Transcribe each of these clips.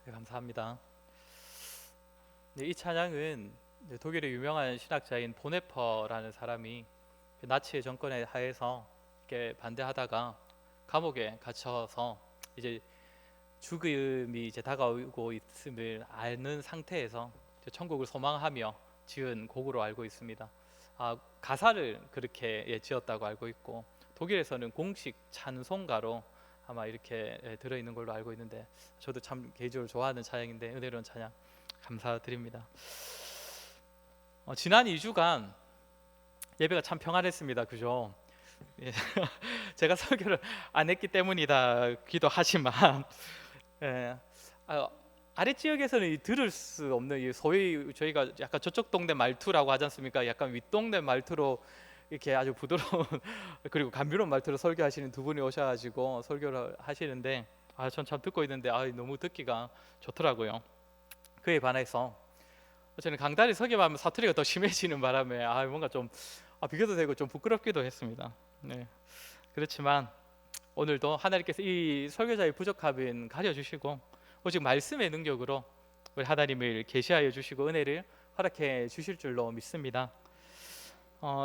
네, 감사합니다. 네, 이 찬양은 이제 독일의 유명한 신학자인 보네퍼라는 사람이 그 나치의 정권에 하에서 이렇게 반대하다가 감옥에 갇혀서 이제 죽음이 이제 다가오고 있음을 아는 상태에서 이제 천국을 소망하며 지은 곡으로 알고 있습니다. 가사를 그렇게 지었다고 알고 있고 독일에서는 공식 찬송가로 아마 이렇게 들어있는 걸로 알고 있는데 저도 참 개인적으로 좋아하는 찬양인데 은혜로운 찬양 감사드립니다. 지난 2주간 예배가 참 평안했습니다. 그죠? 예, 제가 설교를 안 했기 때문이다기도 하지만 예, 아, 아래 지역에서는 들을 수 없는 이 소위 저희가 약간 저쪽 동네 말투라고 하지 않습니까? 약간 윗동네 말투로 이렇게 아주 부드러운 그리고 감미로운 말투로 설교하시는 두 분이 오셔가지고 설교를 하시는데 전 참 듣고 있는데 너무 듣기가 좋더라고요. 그에 반해서 저는 강단에 서기만 하면 사투리가 더 심해지는 바람에 뭔가 좀 비교도 되고 좀 부끄럽기도 했습니다. 네. 그렇지만 오늘도 하나님께서 이 설교자의 부족함은 가려주시고 오직 말씀의 능력으로 우리 하나님을 계시하여 주시고 은혜를 허락해 주실 줄로 믿습니다.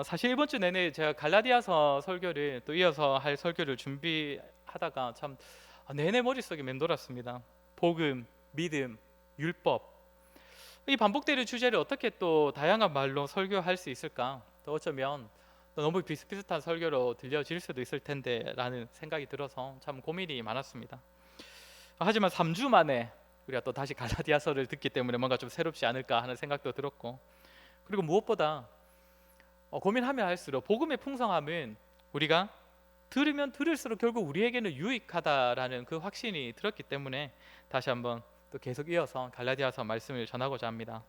사실 이번 주 내내 제가 갈라디아서 설교를 또 이어서 할 설교를 준비하다가 참 내내 머릿속에 맴돌았습니다. 복음, 믿음, 율법 이 반복되는 주제를 어떻게 또 다양한 말로 설교할 수 있을까? 또 어쩌면 또 너무 비슷비슷한 설교로 들려질 수도 있을 텐데 라는 생각이 들어서 참 고민이 많았습니다. 하지만 3주 만에 우리가 또 다시 갈라디아서를 듣기 때문에 뭔가 좀 새롭지 않을까 하는 생각도 들었고 그리고 무엇보다 고민하면 할수록 복음의 풍성함은 우리가 들으면 들을수록 결국 우리에게는 유익하다라는 그 확신이 들었기 때문에 다시 한번 또 계속 이어서 갈라디아서 말씀을 전하고자 합니다.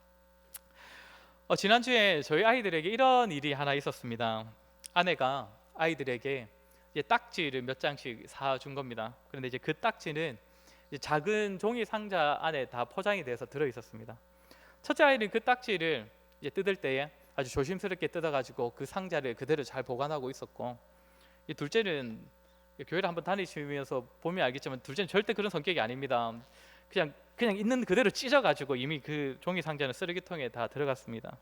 지난주에 저희 아이들에게 이런 일이 하나 있었습니다. 아내가 아이들에게 이제 딱지를 몇 장씩 사준 겁니다. 그런데 이제 그 딱지는 이제 작은 종이 상자 안에 다 포장이 돼서 들어 있었습니다. 첫째 아이는 그 딱지를 이제 뜯을 때에 아주 조심스럽게 뜯어가지고 그 상자를 그대로 잘 보관하고 있었고, 이 둘째는 교회를 한번 다니시면서 보면 알겠지만 둘째는 절대 그런 성격이 아닙니다. 그냥 있는 그대로 찢어가지고 이미 그 종이 상자는 쓰레기통에 다 들어갔습니다.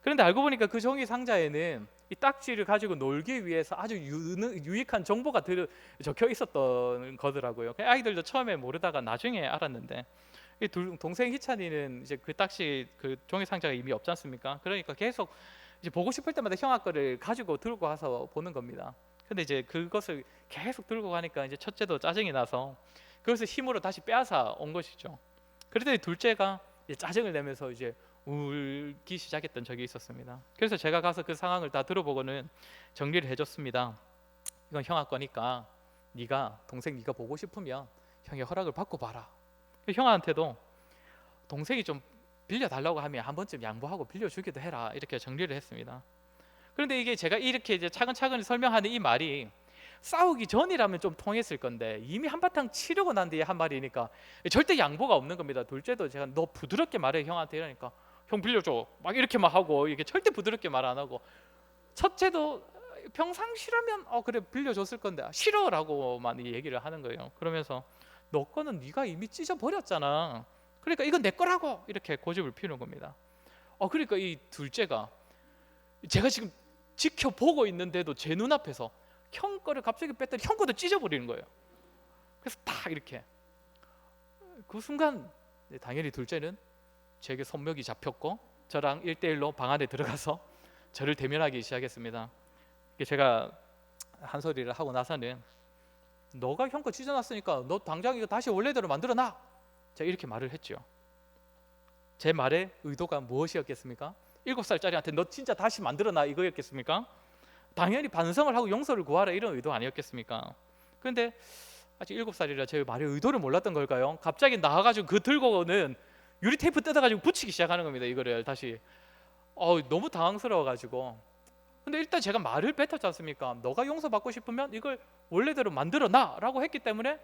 그런데 알고 보니까 그 종이 상자에는 이 딱지를 가지고 놀기 위해서 아주 유익한 정보가 적혀 있었던 거더라고요. 아이들도 처음에 모르다가 나중에 알았는데 이 동생 희찬이는 이제 그 딱지 그 종이 상자가 이미 없지 않습니까? 그러니까 계속 이제 보고 싶을 때마다 형아 거를 가지고 들고 가서 보는 겁니다. 근데 이제 그것을 계속 들고 가니까 이제 첫째도 짜증이 나서 그것을 힘으로 다시 빼앗아 온 것이죠. 그랬더니 둘째가 이제 짜증을 내면서 이제 울기 시작했던 적이 있었습니다. 그래서 제가 가서 그 상황을 다 들어보고는 정리를 해줬습니다. 이건 형아 거니까 동생 네가 보고 싶으면 형의 허락을 받고 봐라. 형아한테도 동생이 좀 빌려달라고 하면 한 번쯤 양보하고 빌려주기도 해라 이렇게 정리를 했습니다. 그런데 이게 제가 이렇게 이제 차근차근 설명하는 이 말이 싸우기 전이라면 좀 통했을 건데 이미 한바탕 치르고 난 뒤에 한 말이니까 절대 양보가 없는 겁니다. 둘째도 제가 너 부드럽게 말해 형한테 이러니까 형 빌려줘 막 이렇게만 하고 이게 절대 부드럽게 말 안 하고 첫째도 평상시라면 그래 빌려줬을 건데 싫어라고만 얘기를 하는 거예요. 그러면서 너 거는 네가 이미 찢어버렸잖아. 그러니까 이건 내 거라고 이렇게 고집을 피우는 겁니다. 그러니까 이 둘째가 제가 지금 지켜보고 있는데도 제 눈앞에서 형 거를 갑자기 뺐더니 형 거도 찢어버리는 거예요. 그래서 딱 이렇게 그 순간 당연히 둘째는 제게 손뼉이 잡혔고 저랑 1대1로 방 안에 들어가서 저를 대면하기 시작했습니다. 제가 한 소리를 하고 나서는 너가 형 거 찢어놨으니까 너 당장 이거 다시 원래대로 만들어놔. 제가 이렇게 말을 했죠. 제 말의 의도가 무엇이었겠습니까? 7살짜리한테 너 진짜 다시 만들어놔 이거였겠습니까? 당연히 반성을 하고 용서를 구하라 이런 의도 아니었겠습니까? 그런데 아직 7살이라 제 말의 의도를 몰랐던 걸까요? 갑자기 나와가지고 그 들고는 유리 테이프 뜯어가지고 붙이기 시작하는 겁니다. 이거를 다시 너무 당황스러워가지고 근데 일단 제가 말을 뱉었지 않습니까? 너가 용서받고 싶으면 이걸 원래대로 만들어놔 라고 했기 때문에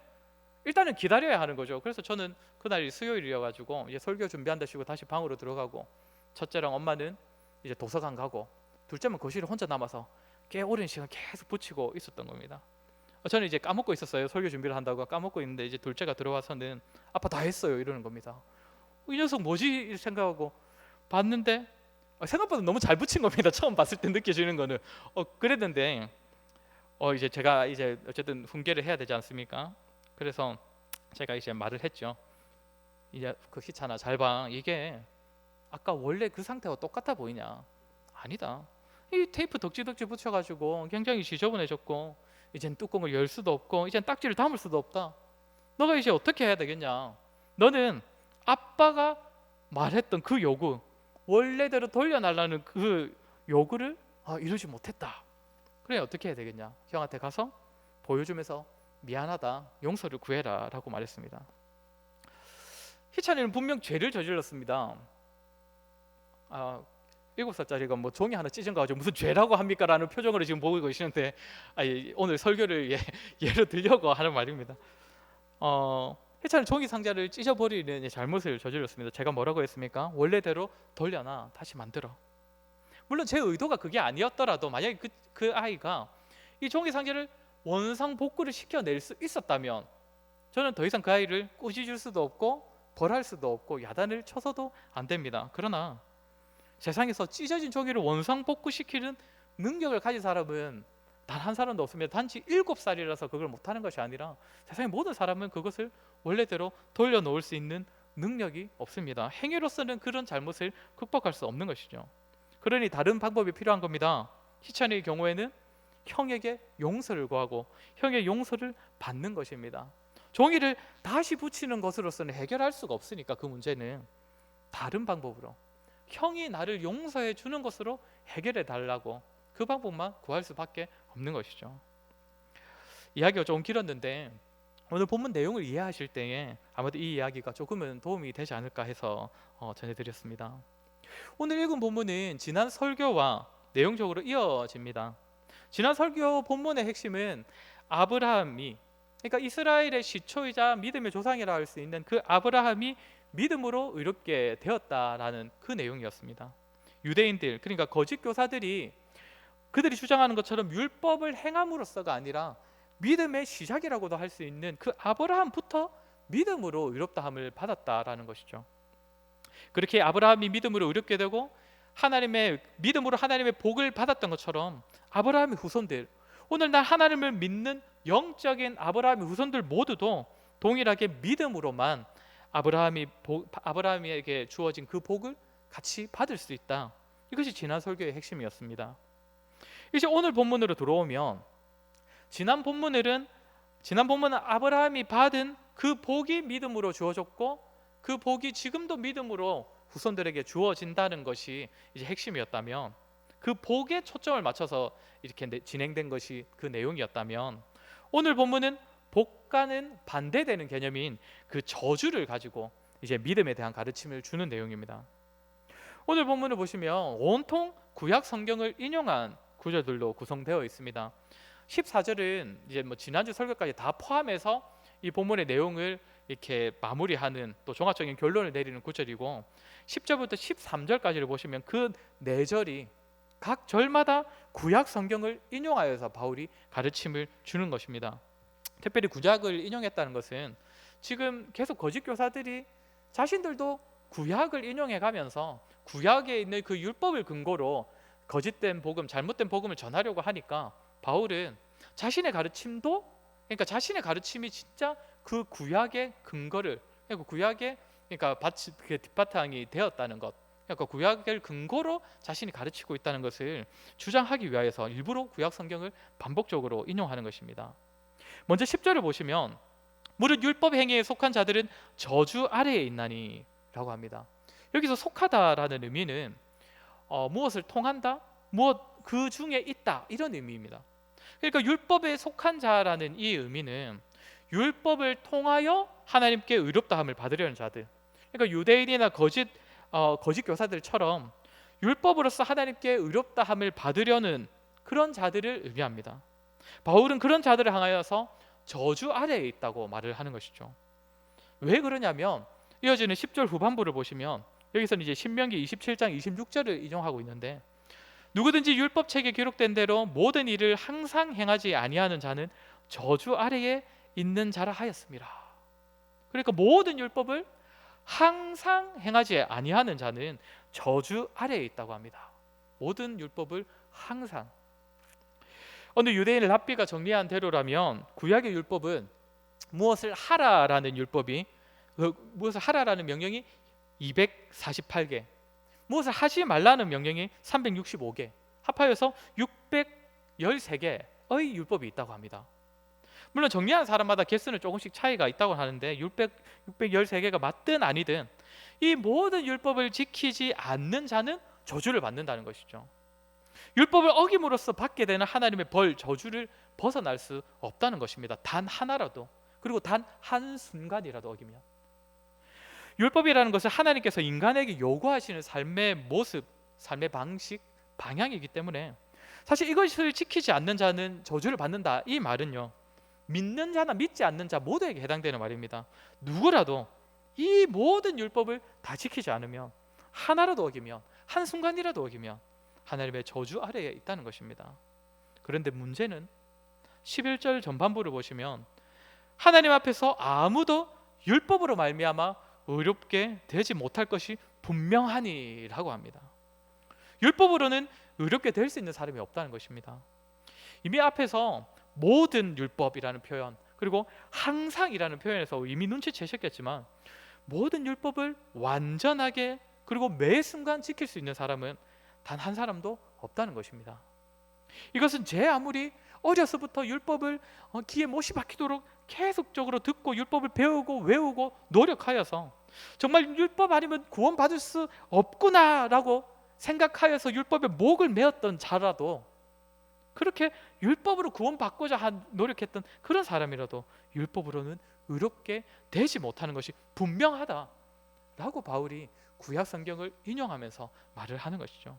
일단은 기다려야 하는 거죠. 그래서 저는 그날이 수요일이어가지고 이제 설교 준비한다시고 다시 방으로 들어가고 첫째랑 엄마는 이제 도서관 가고 둘째만 거실에 혼자 남아서 꽤 오랜 시간 계속 붙이고 있었던 겁니다. 저는 이제 까먹고 있었어요. 설교 준비를 한다고 까먹고 있는데 이제 둘째가 들어와서는 아빠 다 했어요 이러는 겁니다. 이 녀석 뭐지 생각하고 봤는데 생각보다 너무 잘 붙인 겁니다. 처음 봤을 때 느껴지는 거는 그랬는데 이제 제가 이제 어쨌든 훈계를 해야 되지 않습니까? 그래서 제가 이제 말을 했죠. 이제 그 희찬아 잘 봐. 이게 아까 원래 그 상태와 똑같아 보이냐? 아니다. 이 테이프 덕지덕지 붙여가지고 굉장히 지저분해졌고 이젠 뚜껑을 열 수도 없고 이젠 딱지를 담을 수도 없다. 너가 이제 어떻게 해야 되겠냐? 너는 아빠가 말했던 그 요구 원래대로 돌려달라는 그 요구를 이루지 못했다. 그래 어떻게 해야 되겠냐? 형한테 가서 보여주면서 미안하다 용서를 구해라 라고 말했습니다. 희찬이는 분명 죄를 저질렀습니다. 7살짜리가 뭐 종이 하나 찢은 거 가지고 무슨 죄라고 합니까? 라는 표정으로 지금 보고 계시는데 오늘 설교를 예로 들려고 하는 말입니다. 희찬은 종이 상자를 찢어버리는 잘못을 저질렀습니다. 제가 뭐라고 했습니까? 원래대로 돌려놔 다시 만들어. 물론 제 의도가 그게 아니었더라도 만약에 그 아이가 이 종이 상자를 원상복구를 시켜낼 수 있었다면 저는 더 이상 그 아이를 꾸짖을 수도 없고 벌할 수도 없고 야단을 쳐서도 안 됩니다. 그러나 세상에서 찢어진 종이를 원상복구시키는 능력을 가진 사람은 단 한 사람도 없습니다. 단지 7살이라서 그걸 못하는 것이 아니라 세상의 모든 사람은 그것을 원래대로 돌려놓을 수 있는 능력이 없습니다. 행위로서는 그런 잘못을 극복할 수 없는 것이죠. 그러니 다른 방법이 필요한 겁니다. 희찬이의 경우에는 형에게 용서를 구하고 형의 용서를 받는 것입니다. 종이를 다시 붙이는 것으로서는 해결할 수가 없으니까 그 문제는 다른 방법으로 형이 나를 용서해 주는 것으로 해결해 달라고 그 방법만 구할 수밖에 없는 것이죠. 이야기가 조금 길었는데 오늘 본문 내용을 이해하실 때에 아마도 이 이야기가 조금은 도움이 되지 않을까 해서 전해드렸습니다. 오늘 읽은 본문은 지난 설교와 내용적으로 이어집니다. 지난 설교 본문의 핵심은 아브라함이 그러니까 이스라엘의 시초이자 믿음의 조상이라 할 수 있는 그 아브라함이 믿음으로 의롭게 되었다라는 그 내용이었습니다. 유대인들 그러니까 거짓 교사들이 그들이 주장하는 것처럼 율법을 행함으로써가 아니라 믿음의 시작이라고도 할 수 있는 그 아브라함부터 믿음으로 의롭다함을 받았다라는 것이죠. 그렇게 아브라함이 믿음으로 의롭게 되고 하나님의 믿음으로 하나님의 복을 받았던 것처럼 아브라함의 후손들 오늘날 하나님을 믿는 영적인 아브라함의 후손들 모두도 동일하게 믿음으로만 아브라함에게 주어진 그 복을 같이 받을 수 있다. 이것이 지난 설교의 핵심이었습니다. 이제 오늘 본문으로 들어오면 지난 본문은 아브라함이 받은 그 복이 믿음으로 주어졌고 그 복이 지금도 믿음으로 후손들에게 주어진다는 것이 이제 핵심이었다면 그 복에 초점을 맞춰서 이렇게 진행된 것이 그 내용이었다면 오늘 본문은 복과는 반대되는 개념인 그 저주를 가지고 이제 믿음에 대한 가르침을 주는 내용입니다. 오늘 본문을 보시면 온통 구약 성경을 인용한 구절들로 구성되어 있습니다. 14절은 이제 뭐 지난주 설교까지 다 포함해서 이 본문의 내용을 이렇게 마무리하는 또 종합적인 결론을 내리는 구절이고 10절부터 13절까지를 보시면 그 4절이 각 절마다 구약 성경을 인용하여서 바울이 가르침을 주는 것입니다. 특별히 구약을 인용했다는 것은 지금 계속 거짓 교사들이 자신들도 구약을 인용해 가면서 구약에 있는 그 율법을 근거로 거짓된 복음, 잘못된 복음을 전하려고 하니까 바울은 자신의 가르침도 그러니까 자신의 가르침이 진짜 그 구약의 근거를 그러니까 구약의 그러니까 그 뒷바탕이 되었다는 것, 그러니까 구약을 근거로 자신이 가르치고 있다는 것을 주장하기 위하여서 일부러 구약 성경을 반복적으로 인용하는 것입니다. 먼저 10절을 보시면 무릇 율법 행위에 속한 자들은 저주 아래에 있나니 라고 합니다. 여기서 속하다라는 의미는 무엇을 통한다? 무엇 그 중에 있다 이런 의미입니다. 그러니까 율법에 속한 자라는 이 의미는 율법을 통하여 하나님께 의롭다함을 받으려는 자들, 그러니까 유대인이나 거짓 교사들처럼 율법으로서 하나님께 의롭다함을 받으려는 그런 자들을 의미합니다. 바울은 그런 자들을 향하여서 저주 아래에 있다고 말을 하는 것이죠. 왜 그러냐면 이어지는 10절 후반부를 보시면 여기서는 이제 신명기 27장 26절을 인용하고 있는데 누구든지 율법책에 기록된 대로 모든 일을 항상 행하지 아니하는 자는 저주 아래에 있는 자라 하였습니다. 그러니까 모든 율법을 항상 행하지 아니하는 자는 저주 아래에 있다고 합니다. 모든 율법을 항상. 어느 유대인 랍비가 정리한 대로라면 구약의 율법은 무엇을 하라라는 율법이 무엇을 하라라는 명령이 248개, 무엇을 하지 말라는 명령이 365개, 합하여서 613개의 율법이 있다고 합니다. 물론 정리한 사람마다 개수는 조금씩 차이가 있다고 하는데 613개가 맞든 아니든 이 모든 율법을 지키지 않는 자는 저주를 받는다는 것이죠. 율법을 어김으로써 받게 되는 하나님의 벌, 저주를 벗어날 수 없다는 것입니다. 단 하나라도, 그리고 단 한순간이라도 어기면. 율법이라는 것은 하나님께서 인간에게 요구하시는 삶의 모습, 삶의 방식, 방향이기 때문에 사실 이것을 지키지 않는 자는 저주를 받는다, 이 말은요, 믿는 자나 믿지 않는 자 모두에게 해당되는 말입니다. 누구라도 이 모든 율법을 다 지키지 않으면, 하나라도 어기면, 한순간이라도 어기면 하나님의 저주 아래에 있다는 것입니다. 그런데 문제는 11절 전반부를 보시면 하나님 앞에서 아무도 율법으로 말미암아 의롭게 되지 못할 것이 분명하니라고 합니다. 율법으로는 의롭게 될 수 있는 사람이 없다는 것입니다. 이미 앞에서 모든 율법이라는 표현, 그리고 항상이라는 표현에서 이미 눈치채셨겠지만 모든 율법을 완전하게 그리고 매 순간 지킬 수 있는 사람은 단 한 사람도 없다는 것입니다. 이것은 제 아무리 어려서부터 율법을 귀에 못이 박히도록 계속적으로 듣고 율법을 배우고 외우고 노력하여서 정말 율법 아니면 구원받을 수 없구나라고 생각하여서 율법에 목을 메었던 자라도, 그렇게 율법으로 구원받고자 노력했던 그런 사람이라도 율법으로는 의롭게 되지 못하는 것이 분명하다라고 바울이 구약 성경을 인용하면서 말을 하는 것이죠.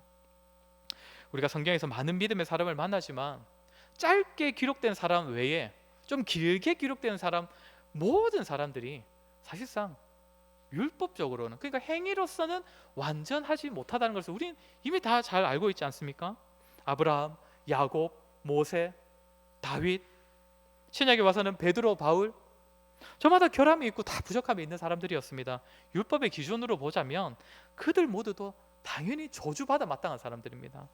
우리가 성경에서 많은 믿음의 사람을 만나지만 짧게 기록된 사람 외에 좀 길게 기록된 사람, 모든 사람들이 사실상 율법적으로는, 그러니까 행위로서는 완전하지 못하다는 것을 우리는 이미 다 잘 알고 있지 않습니까? 아브라함, 야곱, 모세, 다윗, 신약에 와서는 베드로, 바울, 저마다 결함이 있고 다 부족함이 있는 사람들이었습니다. 율법의 기준으로 보자면 그들 모두도 당연히 저주받아 마땅한 사람들입니다.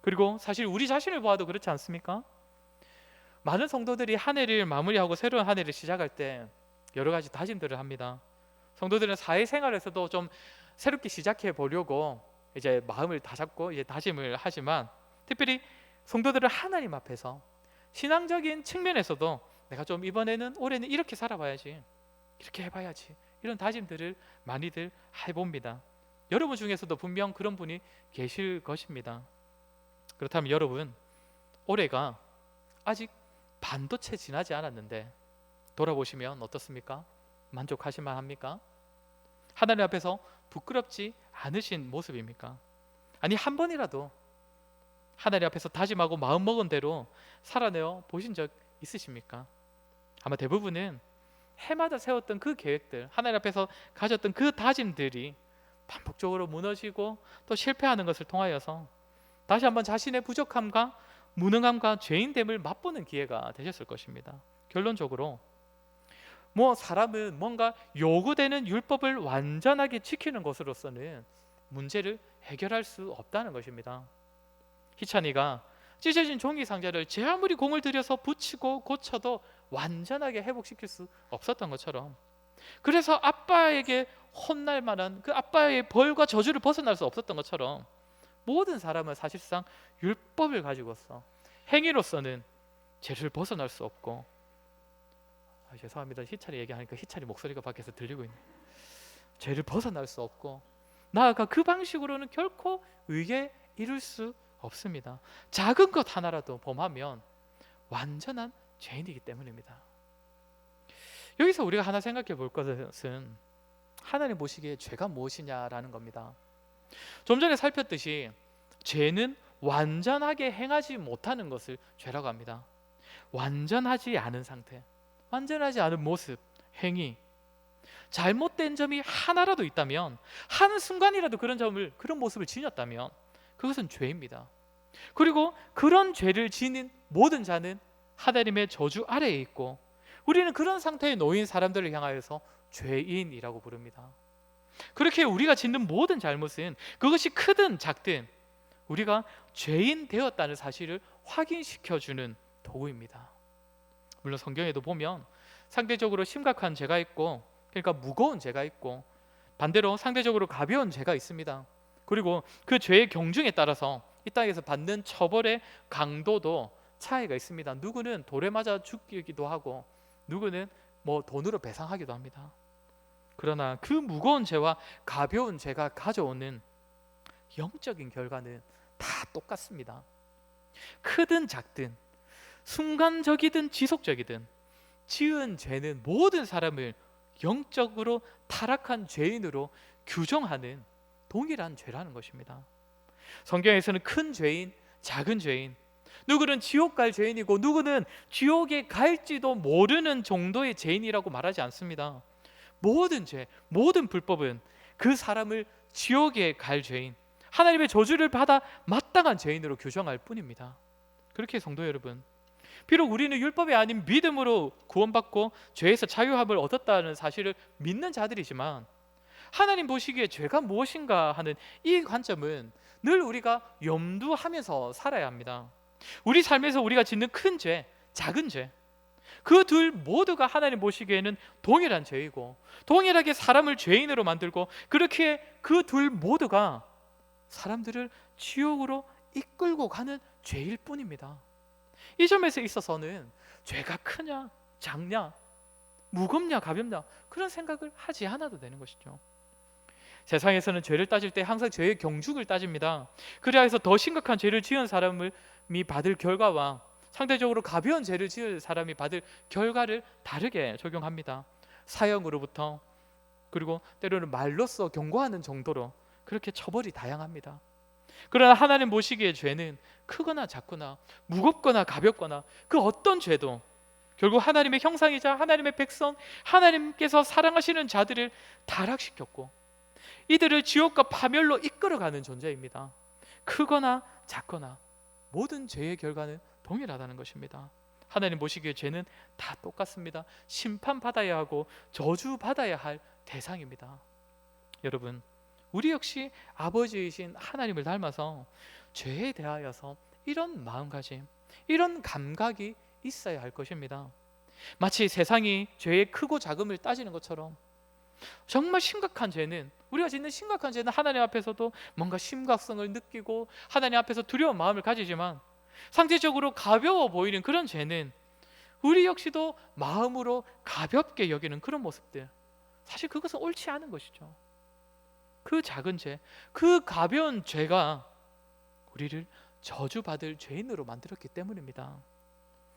그리고 사실 우리 자신을 보아도 그렇지 않습니까? 많은 성도들이 한 해를 마무리하고 새로운 한 해를 시작할 때 여러 가지 다짐들을 합니다. 성도들은 사회생활에서도 좀 새롭게 시작해 보려고 이제 마음을 다잡고 이제 다짐을 하지만, 특별히 성도들은 하나님 앞에서 신앙적인 측면에서도 내가 좀 이번에는 올해는 이렇게 살아봐야지, 이렇게 해봐야지, 이런 다짐들을 많이들 해봅니다. 여러분 중에서도 분명 그런 분이 계실 것입니다. 그렇다면 여러분, 올해가 아직 반도 채 지나지 않았는데 돌아보시면 어떻습니까? 만족하실 만합니까? 하나님 앞에서 부끄럽지 않으신 모습입니까? 아니, 한 번이라도 하나님 앞에서 다짐하고 마음먹은 대로 살아내어 보신 적 있으십니까? 아마 대부분은 해마다 세웠던 그 계획들, 하나님 앞에서 가졌던 그 다짐들이 반복적으로 무너지고 또 실패하는 것을 통하여서 다시 한번 자신의 부족함과 무능함과 죄인됨을 맛보는 기회가 되셨을 것입니다. 결론적으로 사람은 뭔가 요구되는 율법을 완전하게 지키는 것으로서는 문제를 해결할 수 없다는 것입니다. 희찬이가 찢어진 종이 상자를 제 아무리 공을 들여서 붙이고 고쳐도 완전하게 회복시킬 수 없었던 것처럼, 그래서 아빠에게 혼날 만한 그 아빠의 벌과 저주를 벗어날 수 없었던 것처럼 모든 사람은 사실상 율법을 가지고서 행위로서는 죄를 벗어날 수 없고, 죄송합니다. 희찬이 얘기하니까 희찬이 목소리가 밖에서 들리고 있네. 죄를 벗어날 수 없고 나아가 그 방식으로는 결코 의에 이룰 수 없습니다. 작은 것 하나라도 범하면 완전한 죄인이기 때문입니다. 여기서 우리가 하나 생각해 볼 것은 하나님 보시기에 죄가 무엇이냐라는 겁니다. 좀 전에 살폈듯이 죄는 완전하게 행하지 못하는 것을 죄라고 합니다. 완전하지 않은 상태, 완전하지 않은 모습, 행위, 잘못된 점이 하나라도 있다면, 한순간이라도 그런 모습을 지녔다면 그것은 죄입니다. 그리고 그런 죄를 지닌 모든 자는 하나님의 저주 아래에 있고 우리는 그런 상태에 놓인 사람들을 향하여서 죄인이라고 부릅니다. 그렇게 우리가 짓는 모든 잘못은 그것이 크든 작든 우리가 죄인 되었다는 사실을 확인시켜주는 도구입니다. 물론 성경에도 보면 상대적으로 심각한 죄가 있고, 그러니까 무거운 죄가 있고, 반대로 상대적으로 가벼운 죄가 있습니다. 그리고 그 죄의 경중에 따라서 이 땅에서 받는 처벌의 강도도 차이가 있습니다. 누구는 돌에 맞아 죽기도 하고 누구는 돈으로 배상하기도 합니다. 그러나 그 무거운 죄와 가벼운 죄가 가져오는 영적인 결과는 다 똑같습니다. 크든 작든 순간적이든 지속적이든 지은 죄는 모든 사람을 영적으로 타락한 죄인으로 규정하는 동일한 죄라는 것입니다. 성경에서는 큰 죄인, 작은 죄인, 누구는 지옥 갈 죄인이고 누구는 지옥에 갈지도 모르는 정도의 죄인이라고 말하지 않습니다. 모든 죄, 모든 불법은 그 사람을 지옥에 갈 죄인, 하나님의 저주를 받아 마땅한 죄인으로 규정할 뿐입니다. 그렇게 성도 여러분, 비록 우리는 율법이 아닌 믿음으로 구원받고 죄에서 자유함을 얻었다는 사실을 믿는 자들이지만 하나님 보시기에 죄가 무엇인가 하는 이 관점은 늘 우리가 염두하면서 살아야 합니다. 우리 삶에서 우리가 짓는 큰 죄, 작은 죄, 그 둘 모두가 하나님 보시기에는 동일한 죄이고 동일하게 사람을 죄인으로 만들고 그렇게 그 둘 모두가 사람들을 지옥으로 이끌고 가는 죄일 뿐입니다. 이 점에서 있어서는 죄가 크냐 작냐 무겁냐 가볍냐 그런 생각을 하지 않아도 되는 것이죠. 세상에서는 죄를 따질 때 항상 죄의 경중을 따집니다. 그래야 해서 더 심각한 죄를 지은 사람이 받을 결과와 상대적으로 가벼운 죄를 지을 사람이 받을 결과를 다르게 적용합니다. 사형으로부터 그리고 때로는 말로써 경고하는 정도로 그렇게 처벌이 다양합니다. 그러나 하나님 보시기에 죄는 크거나 작거나 무겁거나 가볍거나 그 어떤 죄도 결국 하나님의 형상이자 하나님의 백성, 하나님께서 사랑하시는 자들을 타락시켰고 이들을 지옥과 파멸로 이끌어가는 존재입니다. 크거나 작거나 모든 죄의 결과는 동일하다는 것입니다. 하나님 보시기에 죄는 다 똑같습니다. 심판받아야 하고 저주받아야 할 대상입니다. 여러분, 우리 역시 아버지이신 하나님을 닮아서 죄에 대하여서 이런 마음가짐, 이런 감각이 있어야 할 것입니다. 마치 세상이 죄의 크고 작음을 따지는 것처럼 정말 심각한 죄는, 우리가 짓는 심각한 죄는 하나님 앞에서도 뭔가 심각성을 느끼고 하나님 앞에서 두려운 마음을 가지지만 상대적으로 가벼워 보이는 그런 죄는 우리 역시도 마음으로 가볍게 여기는 그런 모습들, 사실 그것은 옳지 않은 것이죠. 그 작은 죄, 그 가벼운 죄가 우리를 저주받을 죄인으로 만들었기 때문입니다.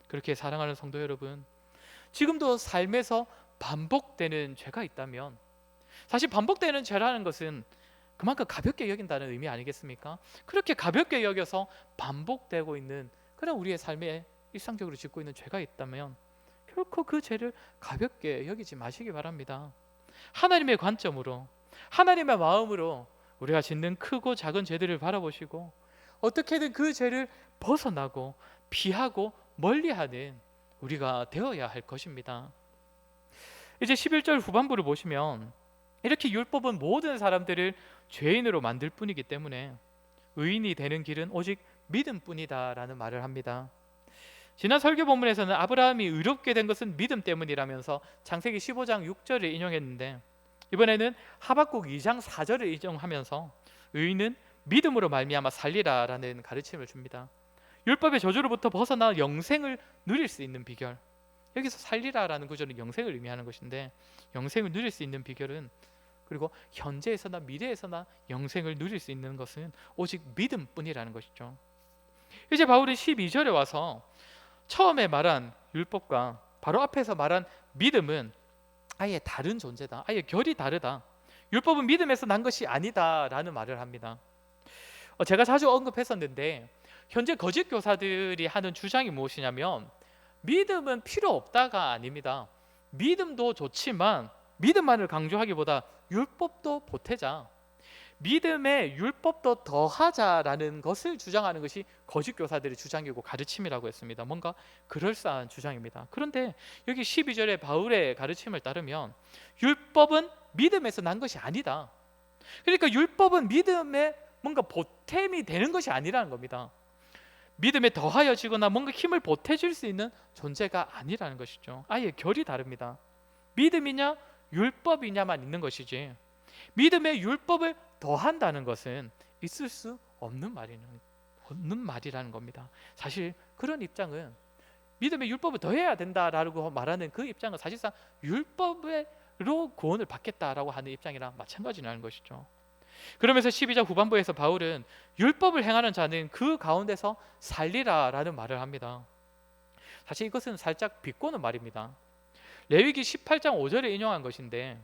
그렇게 사랑하는 성도 여러분, 지금도 삶에서 반복되는 죄가 있다면, 사실 반복되는 죄라는 것은 그만큼 가볍게 여긴다는 의미 아니겠습니까? 그렇게 가볍게 여겨서 반복되고 있는 그런 우리의 삶에 일상적으로 짓고 있는 죄가 있다면 결코 그 죄를 가볍게 여기지 마시기 바랍니다. 하나님의 관점으로, 하나님의 마음으로 우리가 짓는 크고 작은 죄들을 바라보시고 어떻게든 그 죄를 벗어나고 피하고 멀리하는 우리가 되어야 할 것입니다. 이제 11절 후반부를 보시면 이렇게 율법은 모든 사람들을 죄인으로 만들 뿐이기 때문에 의인이 되는 길은 오직 믿음뿐이다 라는 말을 합니다. 지난 설교 본문에서는 아브라함이 의롭게 된 것은 믿음 때문이라면서 창세기 15장 6절을 인용했는데, 이번에는 하박국 2장 4절을 인용하면서 의인은 믿음으로 말미암아 살리라 라는 가르침을 줍니다. 율법의 저주로부터 벗어나 영생을 누릴 수 있는 비결, 여기서 살리라 라는 구절은 영생을 의미하는 것인데, 영생을 누릴 수 있는 비결은, 그리고 현재에서나 미래에서나 영생을 누릴 수 있는 것은 오직 믿음뿐이라는 것이죠. 이제 바울이 12절에 와서 처음에 말한 율법과 바로 앞에서 말한 믿음은 아예 다른 존재다, 아예 결이 다르다, 율법은 믿음에서 난 것이 아니다 라는 말을 합니다. 제가 자주 언급했었는데 현재 거짓 교사들이 하는 주장이 무엇이냐면 믿음은 필요 없다가 아닙니다. 믿음도 좋지만 믿음만을 강조하기보다 율법도 보태자, 믿음에 율법도 더하자라는 것을 주장하는 것이 거짓 교사들의 주장이고 가르침이라고 했습니다. 뭔가 그럴싸한 주장입니다. 그런데 여기 12절에 바울의 가르침을 따르면 율법은 믿음에서 난 것이 아니다. 그러니까 율법은 믿음에 뭔가 보탬이 되는 것이 아니라는 겁니다. 믿음에 더하여지거나 뭔가 힘을 보태줄 수 있는 존재가 아니라는 것이죠. 아예 결이 다릅니다. 믿음이냐 율법이냐만 있는 것이지, 믿음에 율법을 더한다는 것은 있을 수 없는 말이라는 겁니다. 사실 그런 입장은, 믿음에 율법을 더해야 된다라고 말하는 그 입장은 사실상 율법으로 구원을 받겠다라고 하는 입장이랑 마찬가지라는 것이죠. 그러면서 12장 후반부에서 바울은 율법을 행하는 자는 그 가운데서 살리라라는 말을 합니다. 사실 이것은 살짝 비꼬는 말입니다. 레위기 18장 5절에 인용한 것인데,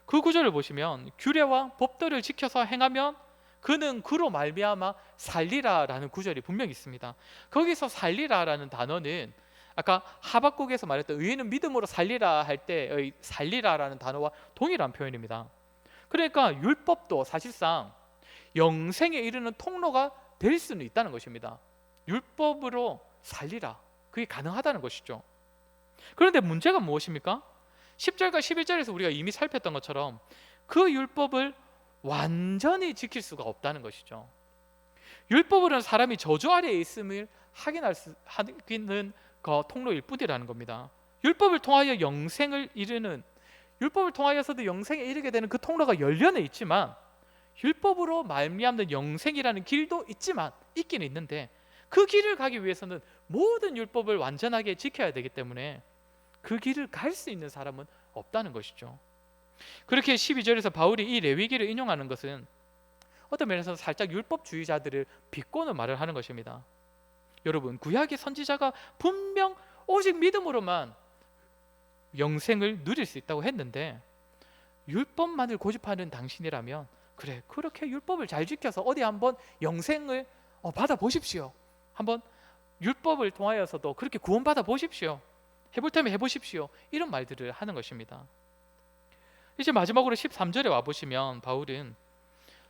그 구절을 보시면 규례와 법도를 지켜서 행하면 그는 그로 말미암아 살리라라는 구절이 분명히 있습니다. 거기서 살리라라는 단어는 아까 하박국에서 말했던 의인은 믿음으로 살리라 할 때의 살리라라는 단어와 동일한 표현입니다. 그러니까 율법도 사실상 영생에 이르는 통로가 될 수는 있다는 것입니다. 율법으로 살리라, 그게 가능하다는 것이죠. 그런데 문제가 무엇입니까? 10절과 11절에서 우리가 이미 살폈던 것처럼 그 율법을 완전히 지킬 수가 없다는 것이죠. 율법으로는 사람이 저주 아래에 있음을 확인하는 통로일 뿐이라는 겁니다. 율법을 통하여 영생을 이르는, 율법을 통하여서도 영생에 이르게 되는 그 통로가 열려는 있지만, 율법으로 말미암는 영생이라는 길도 있긴 있는데, 그 길을 가기 위해서는 모든 율법을 완전하게 지켜야 되기 때문에 그 길을 갈 수 있는 사람은 없다는 것이죠. 그렇게 12절에서 바울이 이 레위기를 인용하는 것은 어떤 면에서 살짝 율법주의자들을 비꼬는 말을 하는 것입니다. 여러분, 구약의 선지자가 분명 오직 믿음으로만 영생을 누릴 수 있다고 했는데, 율법만을 고집하는 당신이라면 그래, 그렇게 율법을 잘 지켜서 어디 한번 영생을 받아보십시오, 한번 율법을 통하여서도 그렇게 구원받아 보십시오, 해볼 테면 해보십시오, 이런 말들을 하는 것입니다. 이제 마지막으로 13절에 와보시면 바울은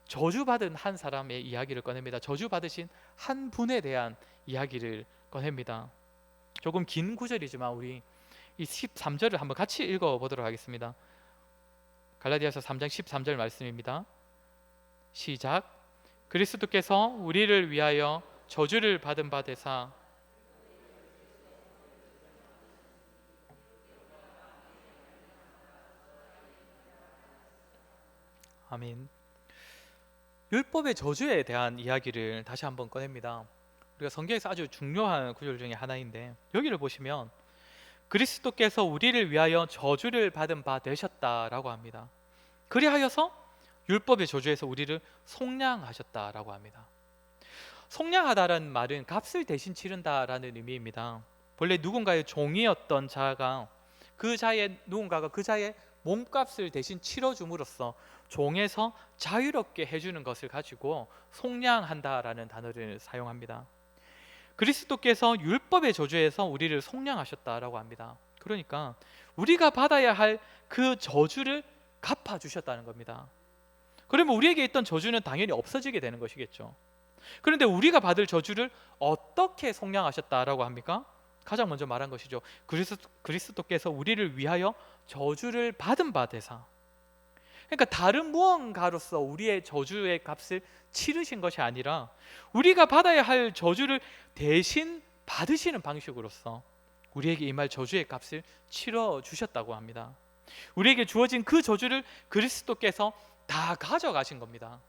저주받은 한 사람의 이야기를 꺼냅니다. 저주받으신 한 분에 대한 이야기를 꺼냅니다. 조금 긴 구절이지만 우리 이 13절을 한번 같이 읽어보도록 하겠습니다. 갈라디아서 3장 13절 말씀입니다. 시작. 그리스도께서 우리를 위하여 저주를 받은 바 되사 아멘. 율법의 저주에 대한 이야기를 다시 한번 꺼냅니다. 우리가 성경에서 아주 중요한 구절 중에 하나인데, 여기를 보시면 그리스도께서 우리를 위하여 저주를 받은 바 되셨다라고 합니다. 그리하여서 율법의 저주에서 우리를 속량하셨다라고 합니다. 속량하다라는 말은 값을 대신 치른다라는 의미입니다. 본래 누군가의 종이었던 자가 누군가가 그 자의 몸값을 대신 치러줌으로써 종에서 자유롭게 해주는 것을 가지고 속량한다라는 단어를 사용합니다. 그리스도께서 율법의 저주에서 우리를 속량하셨다라고 합니다. 그러니까 우리가 받아야 할 그 저주를 갚아주셨다는 겁니다. 그러면 우리에게 있던 저주는 당연히 없어지게 되는 것이겠죠. 그런데 우리가 받을 저주를 어떻게 속량하셨다라고 합니까? 가장 먼저 말한 것이죠. 그리스도께서 우리를 위하여 저주를 받은 바 되사. 그러니까 다른 무언가로서 우리의 저주의 값을 치르신 것이 아니라 우리가 받아야 할 저주를 대신 받으시는 방식으로서 우리에게 임할 저주의 값을 치러 주셨다고 합니다. 우리에게 주어진 그 저주를 그리스도께서 다 가져가신 겁니다.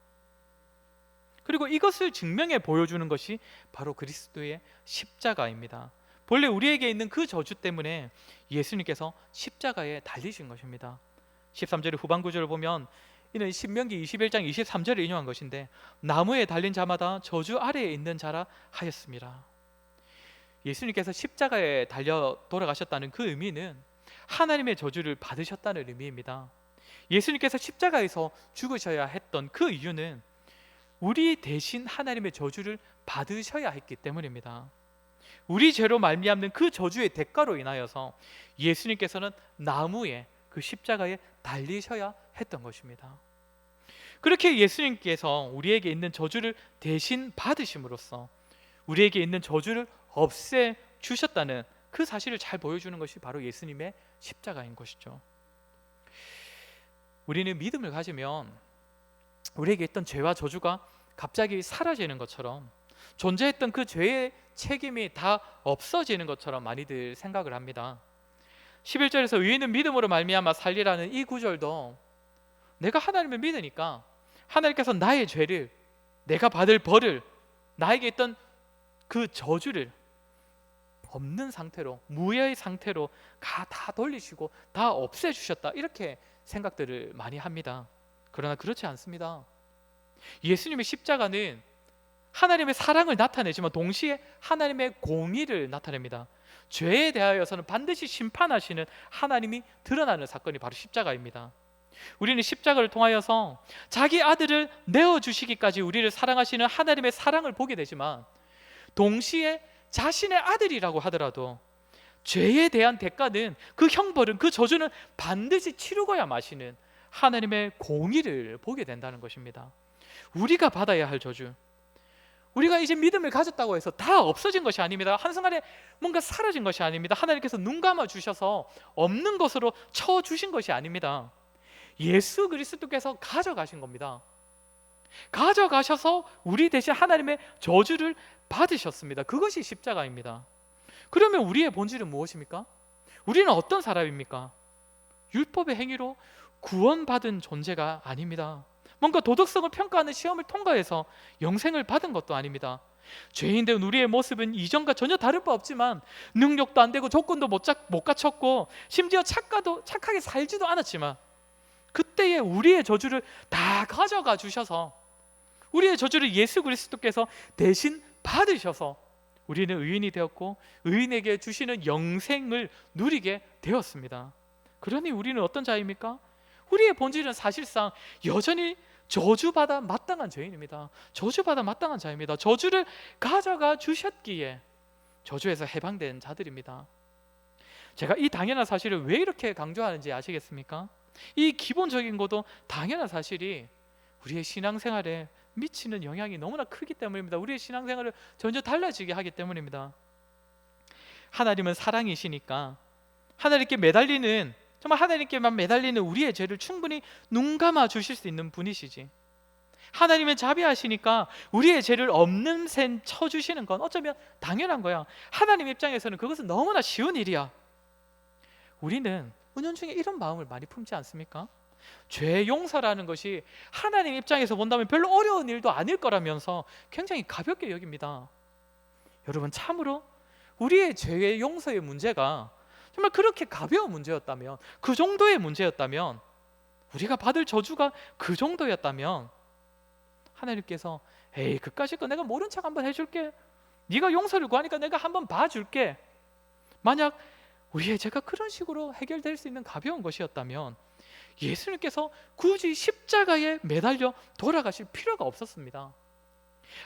그리고 이것을 증명해 보여주는 것이 바로 그리스도의 십자가입니다. 본래 우리에게 있는 그 저주 때문에 예수님께서 십자가에 달리신 것입니다. 13절의 후반 구절을 보면 이는 신명기 21장 23절을 인용한 것인데, 나무에 달린 자마다 저주 아래에 있는 자라 하였습니다. 예수님께서 십자가에 달려 돌아가셨다는 그 의미는 하나님의 저주를 받으셨다는 의미입니다. 예수님께서 십자가에서 죽으셔야 했던 그 이유는 우리 대신 하나님의 저주를 받으셔야 했기 때문입니다. 우리 죄로 말미암는 그 저주의 대가로 인하여서 예수님께서는 나무에, 그 십자가에 달리셔야 했던 것입니다. 그렇게 예수님께서 우리에게 있는 저주를 대신 받으심으로써 우리에게 있는 저주를 없애 주셨다는 그 사실을 잘 보여주는 것이 바로 예수님의 십자가인 것이죠. 우리는 믿음을 가지면 우리에게 있던 죄와 저주가 갑자기 사라지는 것처럼, 존재했던 그 죄의 책임이 다 없어지는 것처럼 많이들 생각을 합니다. 11절에서 의인은 믿음으로 말미암아 살리라는 이 구절도 내가 하나님을 믿으니까 하나님께서 나의 죄를, 내가 받을 벌을, 나에게 있던 그 저주를 없는 상태로, 무해의 상태로 다 돌리시고 다 없애주셨다, 이렇게 생각들을 많이 합니다. 그러나 그렇지 않습니다. 예수님의 십자가는 하나님의 사랑을 나타내지만 동시에 하나님의 공의를 나타냅니다. 죄에 대하여서는 반드시 심판하시는 하나님이 드러나는 사건이 바로 십자가입니다. 우리는 십자가를 통하여서 자기 아들을 내어주시기까지 우리를 사랑하시는 하나님의 사랑을 보게 되지만, 동시에 자신의 아들이라고 하더라도 죄에 대한 대가는, 그 형벌은, 그 저주는 반드시 치르고야 마시는 하나님의 공의를 보게 된다는 것입니다. 우리가 받아야 할 저주, 우리가 이제 믿음을 가졌다고 해서 다 없어진 것이 아닙니다. 한순간에 뭔가 사라진 것이 아닙니다. 하나님께서 눈 감아 주셔서 없는 것으로 쳐주신 것이 아닙니다. 예수 그리스도께서 가져가신 겁니다. 가져가셔서 우리 대신 하나님의 저주를 받으셨습니다. 그것이 십자가입니다. 그러면 우리의 본질은 무엇입니까? 우리는 어떤 사람입니까? 율법의 행위로 구원받은 존재가 아닙니다. 뭔가 도덕성을 평가하는 시험을 통과해서 영생을 받은 것도 아닙니다. 죄인된 우리의 모습은 이전과 전혀 다를 바 없지만 능력도 안 되고 조건도 못 갖췄고 심지어 착하게 살지도 않았지만, 그때의 우리의 저주를 다 가져가 주셔서, 우리의 저주를 예수 그리스도께서 대신 받으셔서 우리는 의인이 되었고 의인에게 주시는 영생을 누리게 되었습니다. 그러니 우리는 어떤 자입니까? 우리의 본질은 사실상 여전히 저주받아 마땅한 죄인입니다. 저주받아 마땅한 자입니다. 저주를 가져가 주셨기에 저주에서 해방된 자들입니다. 제가 이 당연한 사실을 왜 이렇게 강조하는지 아시겠습니까? 이 기본적인 것도 당연한 사실이 우리의 신앙생활에 미치는 영향이 너무나 크기 때문입니다. 우리의 신앙생활을 전혀 달라지게 하기 때문입니다. 하나님은 사랑이시니까 하나님께 매달리는, 정말 하나님께만 매달리는 우리의 죄를 충분히 눈 감아 주실 수 있는 분이시지, 하나님은 자비하시니까 우리의 죄를 없는 셈 쳐주시는 건 어쩌면 당연한 거야. 하나님 입장에서는 그것은 너무나 쉬운 일이야. 우리는 은연중에 이런 마음을 많이 품지 않습니까? 죄 용서라는 것이 하나님 입장에서 본다면 별로 어려운 일도 아닐 거라면서 굉장히 가볍게 여깁니다. 여러분, 참으로 우리의 죄의 용서의 문제가 정말 그렇게 가벼운 문제였다면, 그 정도의 문제였다면, 우리가 받을 저주가 그 정도였다면 하나님께서 에이, 그까짓 거 내가 모른 척 한번 해줄게, 네가 용서를 구하니까 내가 한번 봐줄게, 만약 우리의 죄가 그런 식으로 해결될 수 있는 가벼운 것이었다면 예수님께서 굳이 십자가에 매달려 돌아가실 필요가 없었습니다.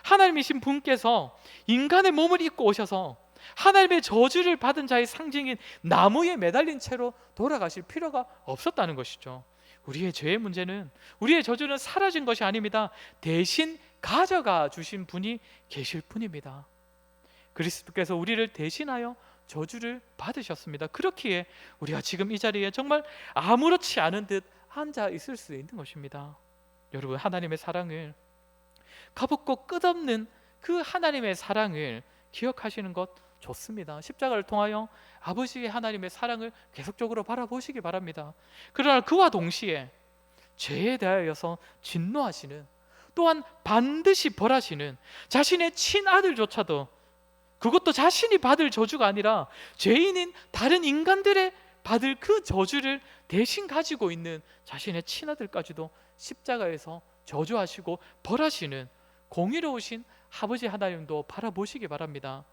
하나님이신 분께서 인간의 몸을 입고 오셔서 하나님의 저주를 받은 자의 상징인 나무에 매달린 채로 돌아가실 필요가 없었다는 것이죠. 우리의 죄의 문제는, 우리의 저주는 사라진 것이 아닙니다. 대신 가져가 주신 분이 계실 뿐입니다. 그리스도께서 우리를 대신하여 저주를 받으셨습니다. 그렇기에 우리가 지금 이 자리에 정말 아무렇지 않은 듯 앉아 있을 수 있는 것입니다. 여러분, 하나님의 사랑을, 값없고 끝없는 그 하나님의 사랑을 기억하시는 것 좋습니다. 십자가를 통하여 아버지의 하나님의 사랑을 계속적으로 바라보시기 바랍니다. 그러나 그와 동시에 죄에 대하여서 진노하시는, 또한 반드시 벌하시는 자신의 친아들조차도, 그것도 자신이 받을 저주가 아니라 죄인인 다른 인간들의 받을 그 저주를 대신 가지고 있는 자신의 친아들까지도 십자가에서 저주하시고 벌하시는 공의로우신 아버지 하나님도 바라보시기 바랍니다.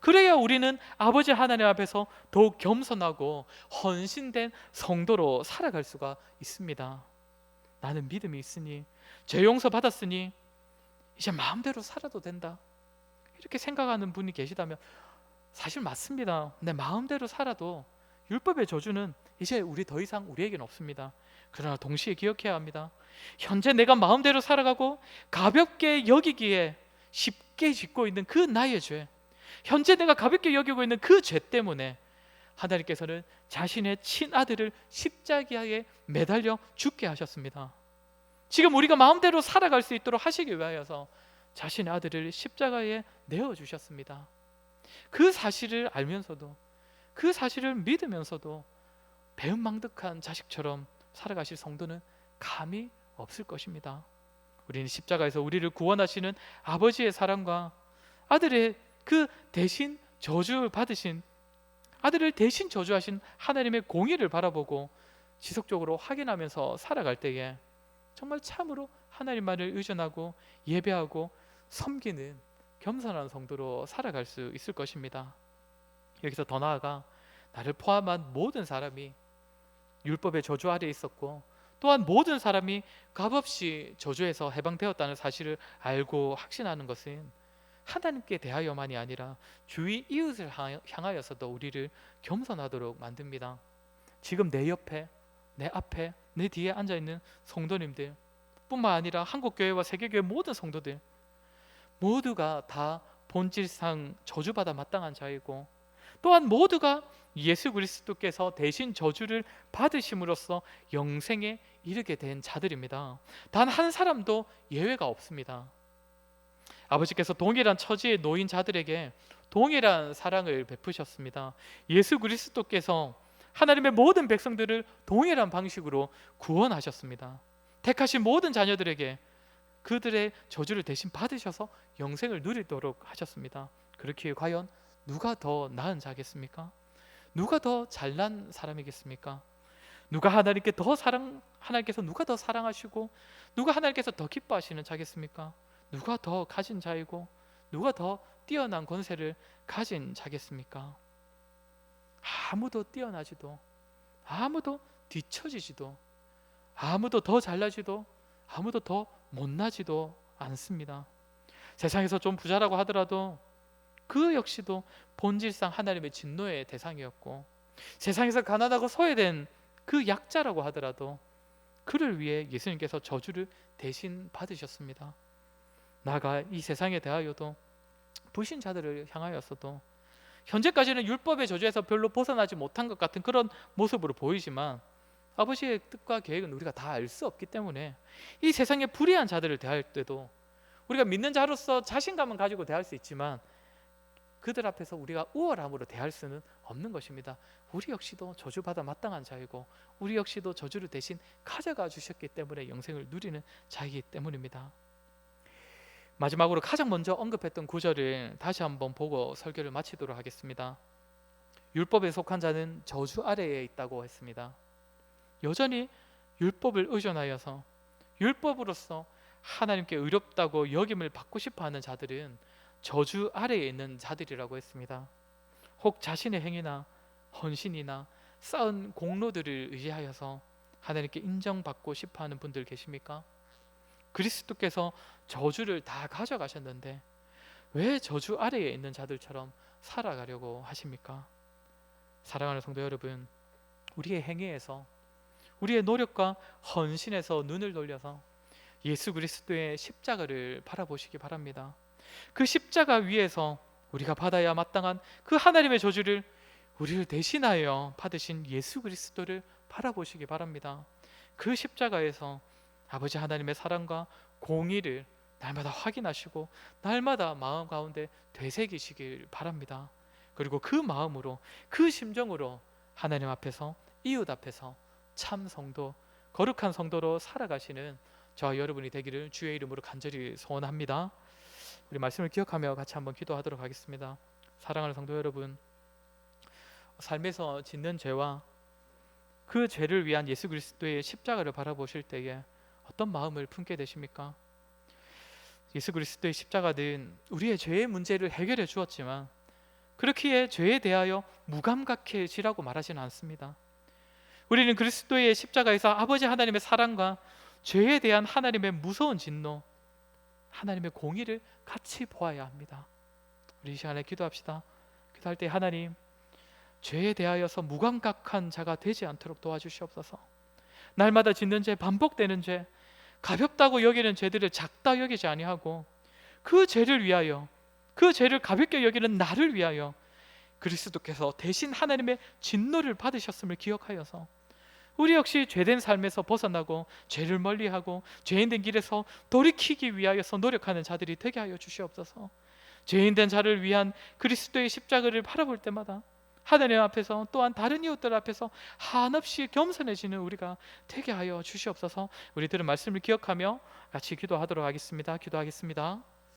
그래야 우리는 아버지 하나님 앞에서 더욱 겸손하고 헌신된 성도로 살아갈 수가 있습니다. 나는 믿음이 있으니, 죄 용서 받았으니 이제 마음대로 살아도 된다, 이렇게 생각하는 분이 계시다면 사실 맞습니다. 내 마음대로 살아도 율법의 저주는 이제 우리 더 이상 우리에게는 없습니다. 그러나 동시에 기억해야 합니다. 현재 내가 마음대로 살아가고 가볍게 여기기에 쉽게 짓고 있는 그 나의 죄, 현재 내가 가볍게 여기고 있는 그 죄 때문에 하나님께서는 자신의 친아들을 십자가에 매달려 죽게 하셨습니다. 지금 우리가 마음대로 살아갈 수 있도록 하시기 위하여서 자신의 아들을 십자가에 내어주셨습니다. 그 사실을 알면서도, 그 사실을 믿으면서도 배은망덕한 자식처럼 살아가실 성도는 감히 없을 것입니다. 우리는 십자가에서 우리를 구원하시는 아버지의 사랑과 아들의 그 대신 저주 받으신, 아들을 대신 저주하신 하나님의 공의를 바라보고 지속적으로 확인하면서 살아갈 때에 정말 참으로 하나님만을 의존하고 예배하고 섬기는 겸손한 성도로 살아갈 수 있을 것입니다. 여기서 더 나아가 나를 포함한 모든 사람이 율법의 저주 아래에 있었고, 또한 모든 사람이 값없이 저주에서 해방되었다는 사실을 알고 확신하는 것은 하나님께 대하여만이 아니라 주위 이웃을 향하여서도 우리를 겸손하도록 만듭니다. 지금 내 옆에, 내 앞에, 내 뒤에 앉아있는 성도님들 뿐만 아니라 한국교회와 세계교회 모든 성도들 모두가 다 본질상 저주받아 마땅한 자이고, 또한 모두가 예수 그리스도께서 대신 저주를 받으심으로써 영생에 이르게 된 자들입니다. 단 한 사람도 예외가 없습니다. 아버지께서 동일한 처지에 놓인 자들에게 동일한 사랑을 베푸셨습니다. 예수 그리스도께서 하나님의 모든 백성들을 동일한 방식으로 구원하셨습니다. 택하신 모든 자녀들에게 그들의 저주를 대신 받으셔서 영생을 누리도록 하셨습니다. 그렇기에 과연 누가 더 나은 자겠습니까? 누가 더 잘난 사람이겠습니까? 누가 하나님께서 누가 더 사랑하시고 누가 하나님께서 더 기뻐하시는 자겠습니까? 누가 더 가진 자이고 누가 더 뛰어난 권세를 가진 자겠습니까? 아무도 뛰어나지도, 아무도 뒤처지지도, 아무도 더 잘나지도, 아무도 더 못나지도 않습니다. 세상에서 좀 부자라고 하더라도 그 역시도 본질상 하나님의 진노의 대상이었고, 세상에서 가난하고 소외된 그 약자라고 하더라도 그를 위해 예수님께서 저주를 대신 받으셨습니다. 나아가 이 세상에 대하여도 불신자들을 향하여서도 현재까지는 율법의 저주에서 별로 벗어나지 못한 것 같은 그런 모습으로 보이지만 아버지의 뜻과 계획은 우리가 다 알 수 없기 때문에 이 세상의 불의한 자들을 대할 때도 우리가 믿는 자로서 자신감은 가지고 대할 수 있지만 그들 앞에서 우리가 우월함으로 대할 수는 없는 것입니다. 우리 역시도 저주받아 마땅한 자이고 우리 역시도 저주를 대신 가져가 주셨기 때문에 영생을 누리는 자이기 때문입니다. 마지막으로 가장 먼저 언급했던 구절을 다시 한번 보고 설교를 마치도록 하겠습니다. 율법에 속한 자는 저주 아래에 있다고 했습니다. 여전히 율법을 의존하여서 율법으로서 하나님께 의롭다고 여김을 받고 싶어하는 자들은 저주 아래에 있는 자들이라고 했습니다. 혹 자신의 행위나 헌신이나 쌓은 공로들을 의지하여서 하나님께 인정받고 싶어하는 분들 계십니까? 그리스도께서 저주를 다 가져가셨는데 왜 저주 아래에 있는 자들처럼 살아가려고 하십니까? 사랑하는 성도 여러분, 우리의 행위에서, 우리의 노력과 헌신에서 눈을 돌려서 예수 그리스도의 십자가를 바라보시기 바랍니다. 그 십자가 위에서 우리가 받아야 마땅한 그 하나님의 저주를 우리를 대신하여 받으신 예수 그리스도를 바라보시기 바랍니다. 그 십자가에서 아버지 하나님의 사랑과 공의를 날마다 확인하시고 날마다 마음 가운데 되새기시길 바랍니다. 그리고 그 마음으로, 그 심정으로 하나님 앞에서, 이웃 앞에서 참 성도, 거룩한 성도로 살아가시는 저와 여러분이 되기를 주의 이름으로 간절히 소원합니다. 우리 말씀을 기억하며 같이 한번 기도하도록 하겠습니다. 사랑하는 성도 여러분, 삶에서 짓는 죄와 그 죄를 위한 예수 그리스도의 십자가를 바라보실 때에 어떤 마음을 품게 되십니까? 예수 그리스도의 십자가는 우리의 죄의 문제를 해결해 주었지만 그렇기에 죄에 대하여 무감각해지라고 말하지는 않습니다. 우리는 그리스도의 십자가에서 아버지 하나님의 사랑과 죄에 대한 하나님의 무서운 진노, 하나님의 공의를 같이 보아야 합니다. 우리 이 시간에 기도합시다. 기도할 때 하나님, 죄에 대하여서 무감각한 자가 되지 않도록 도와주시옵소서. 날마다 짓는 죄, 반복되는 죄, 가볍다고 여기는 죄들을 작다 여기지 아니하고 그 죄를 위하여, 그 죄를 가볍게 여기는 나를 위하여 그리스도께서 대신 하나님의 진노를 받으셨음을 기억하여서 우리 역시 죄된 삶에서 벗어나고 죄를 멀리하고 죄인된 길에서 돌이키기 위하여서 노력하는 자들이 되게 하여 주시옵소서. 죄인된 자를 위한 그리스도의 십자가를 바라볼 때마다 하나님 앞에서 또한 다른 이웃들 앞에서 한없이 겸손해지는 우리가 되게 하여 주시옵소서. 우리들은 말씀을 기억하며 같이 기도하도록 하겠습니다. 기도하겠습니다.